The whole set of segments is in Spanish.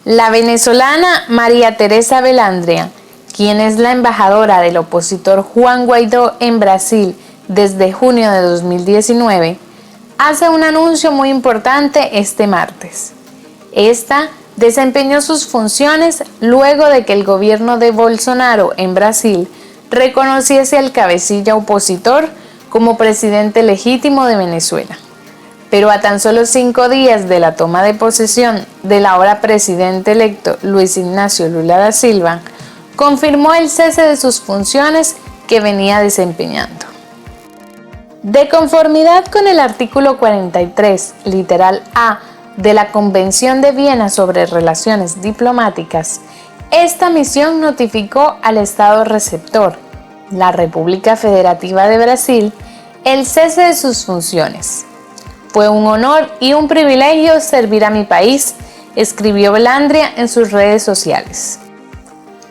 La venezolana María Teresa Beltrandia, quien es la embajadora del opositor Juan Guaidó en Brasil desde junio de 2019, hace un anuncio muy importante este martes. Esta desempeñó sus funciones luego de que el gobierno de Bolsonaro en Brasil reconociese al cabecilla opositor como presidente legítimo de Venezuela. Pero a tan solo 5 días de la toma de posesión del ahora presidente electo Luis Ignacio Lula da Silva, confirmó el cese de sus funciones que venía desempeñando. De conformidad con el artículo 43, literal A, de la Convención de Viena sobre Relaciones Diplomáticas, esta misión notificó al Estado receptor, la República Federativa de Brasil, el cese de sus funciones. Fue un honor y un privilegio servir a mi país, escribió Beltrandia en sus redes sociales.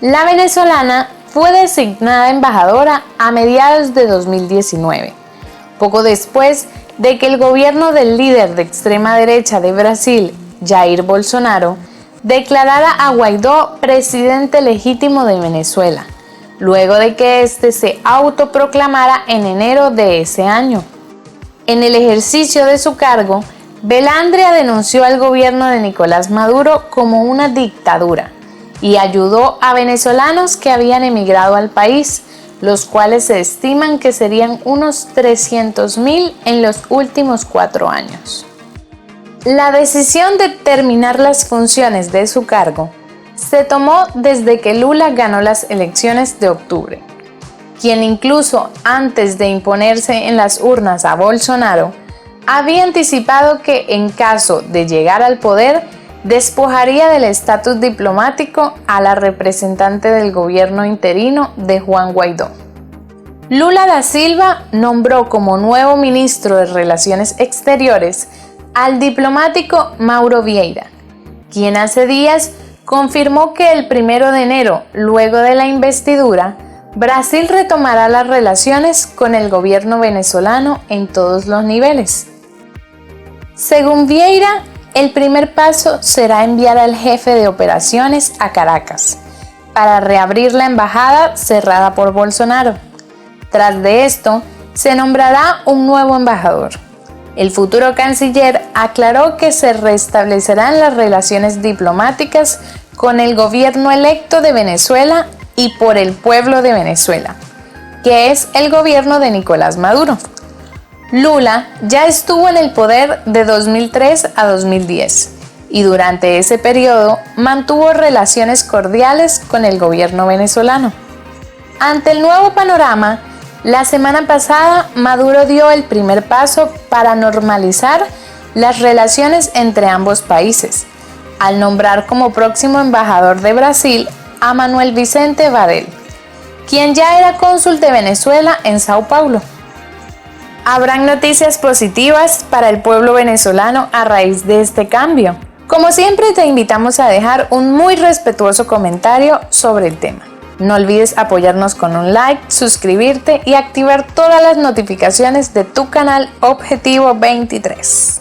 La venezolana fue designada embajadora a mediados de 2019, poco después de que el gobierno del líder de extrema derecha de Brasil, Jair Bolsonaro, declarara a Guaidó presidente legítimo de Venezuela, luego de que éste se autoproclamara en enero de ese año. En el ejercicio de su cargo, Beltrandia denunció al gobierno de Nicolás Maduro como una dictadura y ayudó a venezolanos que habían emigrado al país, los cuales se estiman que serían unos 300.000 en los últimos 4 años. La decisión de terminar las funciones de su cargo se tomó desde que Lula ganó las elecciones de octubre, quien incluso antes de imponerse en las urnas a Bolsonaro, había anticipado que en caso de llegar al poder, despojaría del estatus diplomático a la representante del gobierno interino de Juan Guaidó. Lula da Silva nombró como nuevo ministro de Relaciones Exteriores al diplomático Mauro Vieira, quien hace días confirmó que el 1 de enero, luego de la investidura, Brasil retomará las relaciones con el gobierno venezolano en todos los niveles. Según Vieira, el primer paso será enviar al jefe de operaciones a Caracas para reabrir la embajada cerrada por Bolsonaro. Tras de esto, se nombrará un nuevo embajador. El futuro canciller aclaró que se restablecerán las relaciones diplomáticas con el gobierno electo de Venezuela y por el pueblo de Venezuela, que es el gobierno de Nicolás Maduro. Lula ya estuvo en el poder de 2003 a 2010 y durante ese periodo mantuvo relaciones cordiales con el gobierno venezolano. Ante el nuevo panorama, la semana pasada Maduro dio el primer paso para normalizar las relaciones entre ambos países, al nombrar como próximo embajador de Brasil a Manuel Vicente Varela, quien ya era cónsul de Venezuela en Sao Paulo. Habrán noticias positivas para el pueblo venezolano a raíz de este cambio. Como siempre, te invitamos a dejar un muy respetuoso comentario sobre el tema. No olvides apoyarnos con un like, suscribirte y activar todas las notificaciones de tu canal Objetivo 23.